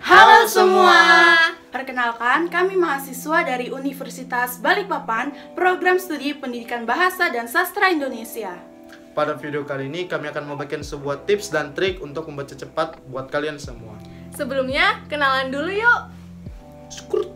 Halo semua! Perkenalkan, kami mahasiswa dari Universitas Balikpapan, Program Studi Pendidikan Bahasa dan Sastra Indonesia. Pada video kali ini kami akan membagikan sebuah tips dan trik untuk membaca cepat buat kalian semua. Sebelumnya, kenalan dulu yuk! Skrut.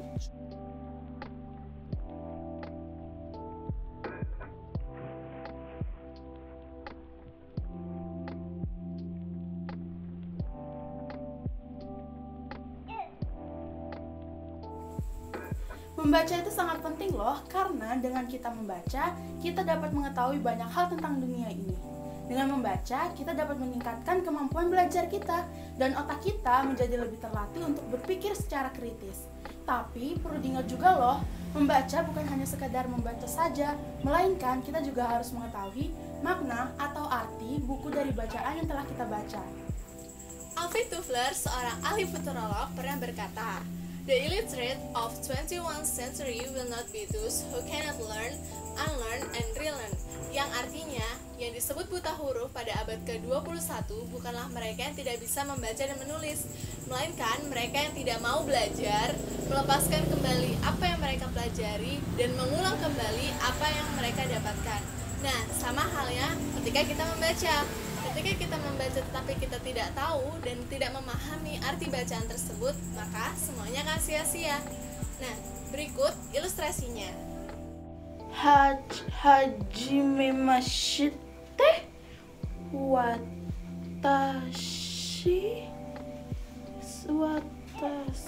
Membaca itu sangat penting loh, karena dengan kita membaca, kita dapat mengetahui banyak hal tentang dunia ini. Dengan membaca, kita dapat meningkatkan kemampuan belajar kita, dan otak kita menjadi lebih terlatih untuk berpikir secara kritis. Tapi, perlu diingat juga loh, membaca bukan hanya sekadar membaca saja, melainkan kita juga harus mengetahui makna atau arti buku dari bacaan yang telah kita baca. Alfred Toffler, seorang ahli futurolog, pernah berkata, "The illiterate of 21st century will not be those who cannot learn, unlearn, and relearn." Yang artinya, yang disebut buta huruf pada abad ke-21 bukanlah mereka yang tidak bisa membaca dan menulis, melainkan mereka yang tidak mau belajar, melepaskan kembali apa yang mereka pelajari, dan mengulang kembali apa yang mereka dapatkan. Nah, sama halnya ketika kita membaca. Ketika kita membaca tetapi kita tidak tahu dan tidak memahami arti bacaan tersebut, maka semuanya akan sia-sia. Nah, berikut ilustrasinya. Hajime mashite watashi.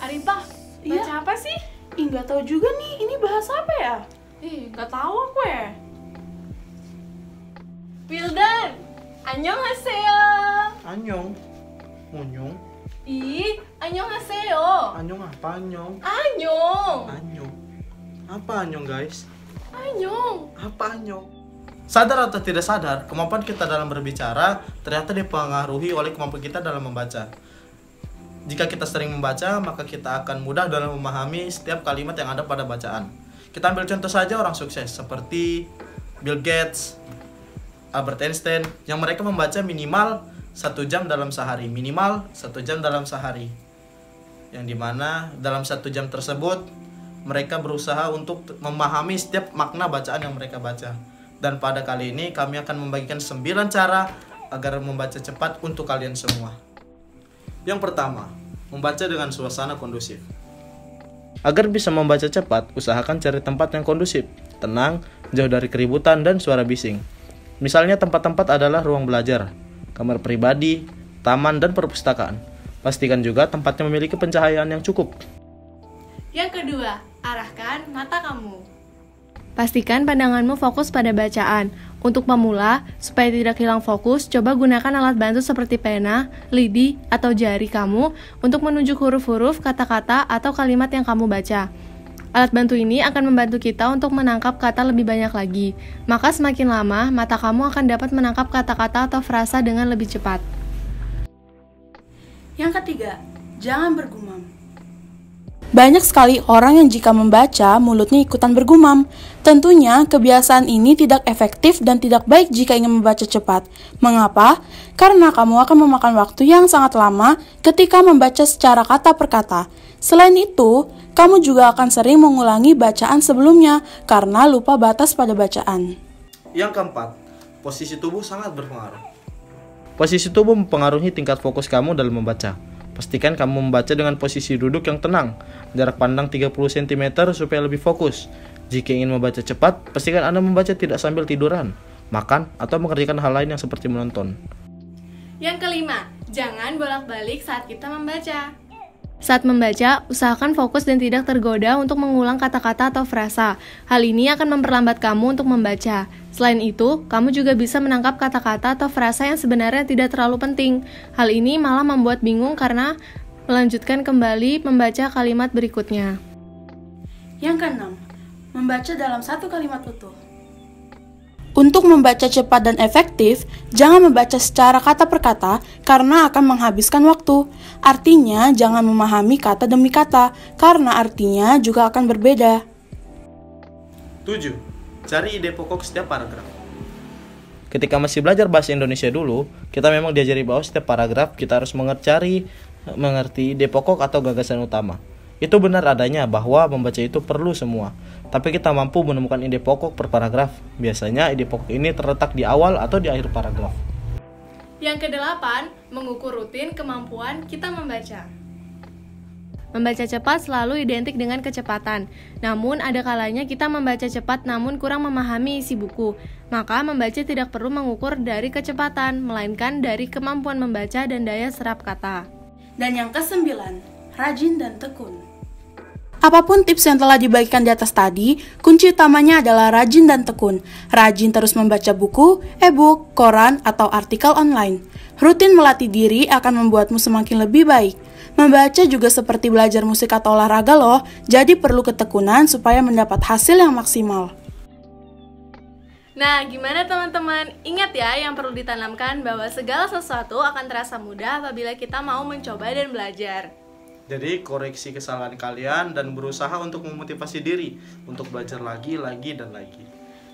Arifah, baca Iya? apa sih? Nggak tahu juga nih, ini bahasa apa ya? Nggak tahu aku ya. Wildan, annyeonghaseyo. Anyong. Munyong. Annyeonghaseyo. Anyong apa anyong? Annyeong. Anyong. Apa anyong, guys? Annyeong. Apa anyong? Sadar atau tidak sadar, kemampuan kita dalam berbicara ternyata dipengaruhi oleh kemampuan kita dalam membaca. Jika kita sering membaca, maka kita akan mudah dalam memahami setiap kalimat yang ada pada bacaan. Kita ambil contoh saja orang sukses seperti Bill Gates, Albert Einstein, yang mereka membaca minimal 1 jam dalam sehari. Minimal 1 jam dalam sehari. Yang dimana dalam 1 jam tersebut, mereka berusaha untuk memahami setiap makna bacaan yang mereka baca. Dan pada kali ini kami akan membagikan 9 cara agar membaca cepat untuk kalian semua. Yang pertama, membaca dengan suasana kondusif. Agar bisa membaca cepat, usahakan cari tempat yang kondusif, tenang, jauh dari keributan dan suara bising. Misalnya tempat-tempat adalah ruang belajar, kamar pribadi, taman, dan perpustakaan. Pastikan juga tempatnya memiliki pencahayaan yang cukup. Yang kedua, arahkan mata kamu. Pastikan pandanganmu fokus pada bacaan. Untuk pemula, supaya tidak hilang fokus, coba gunakan alat bantu seperti pena, lidi, atau jari kamu untuk menunjuk huruf-huruf, kata-kata, atau kalimat yang kamu baca. Alat bantu ini akan membantu kita untuk menangkap kata lebih banyak lagi. Maka semakin lama, mata kamu akan dapat menangkap kata-kata atau frasa dengan lebih cepat. Yang ketiga, jangan bergumam. Banyak sekali orang yang jika membaca, mulutnya ikutan bergumam. Tentunya, kebiasaan ini tidak efektif dan tidak baik jika ingin membaca cepat. Mengapa? Karena kamu akan memakan waktu yang sangat lama ketika membaca secara kata per kata. Selain itu, kamu juga akan sering mengulangi bacaan sebelumnya karena lupa batas pada bacaan. Yang keempat, posisi tubuh sangat berpengaruh. Posisi tubuh mempengaruhi tingkat fokus kamu dalam membaca. Pastikan kamu membaca dengan posisi duduk yang tenang, jarak pandang 30 cm supaya lebih fokus. Jika ingin membaca cepat, pastikan Anda membaca tidak sambil tiduran, makan, atau mengerjakan hal lain yang seperti menonton. Yang kelima, jangan bolak-balik saat kita membaca. Saat membaca, usahakan fokus dan tidak tergoda untuk mengulang kata-kata atau frasa. Hal ini akan memperlambat kamu untuk membaca. Selain itu, kamu juga bisa menangkap kata-kata atau frasa yang sebenarnya tidak terlalu penting. Hal ini malah membuat bingung karena melanjutkan kembali membaca kalimat berikutnya. Yang keenam, membaca dalam satu kalimat utuh. Untuk membaca cepat dan efektif, jangan membaca secara kata per kata karena akan menghabiskan waktu. Artinya, jangan memahami kata demi kata karena artinya juga akan berbeda. 7. Cari ide pokok setiap paragraf. Ketika masih belajar bahasa Indonesia dulu, kita memang diajari bahwa setiap paragraf kita harus mencari mengerti ide pokok atau gagasan utama. Itu benar adanya bahwa membaca itu perlu semua, tapi kita mampu menemukan ide pokok per paragraf. Biasanya ide pokok ini terletak di awal atau di akhir paragraf. Yang kedelapan, mengukur rutin kemampuan kita membaca. Membaca cepat selalu identik dengan kecepatan. Namun, ada kalanya kita membaca cepat namun kurang memahami isi buku. Maka, membaca tidak perlu mengukur dari kecepatan, melainkan dari kemampuan membaca dan daya serap kata. Dan yang kesembilan, rajin dan tekun. Apapun tips yang telah dibagikan di atas tadi, kunci utamanya adalah rajin dan tekun. Rajin terus membaca buku, e-book, koran, atau artikel online. Rutin melatih diri akan membuatmu semakin lebih baik. Membaca juga seperti belajar musik atau olahraga loh, jadi perlu ketekunan supaya mendapat hasil yang maksimal. Nah, gimana teman-teman? Ingat ya, yang perlu ditanamkan bahwa segala sesuatu akan terasa mudah apabila kita mau mencoba dan belajar. Jadi koreksi kesalahan kalian dan berusaha untuk memotivasi diri untuk belajar lagi, dan lagi.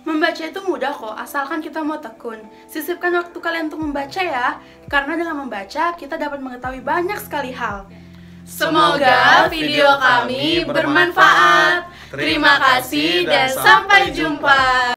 Membaca itu mudah kok, asalkan kita mau tekun. Sisipkan waktu kalian untuk membaca ya, karena dengan membaca kita dapat mengetahui banyak sekali hal. Semoga video kami bermanfaat. Terima kasih dan sampai jumpa.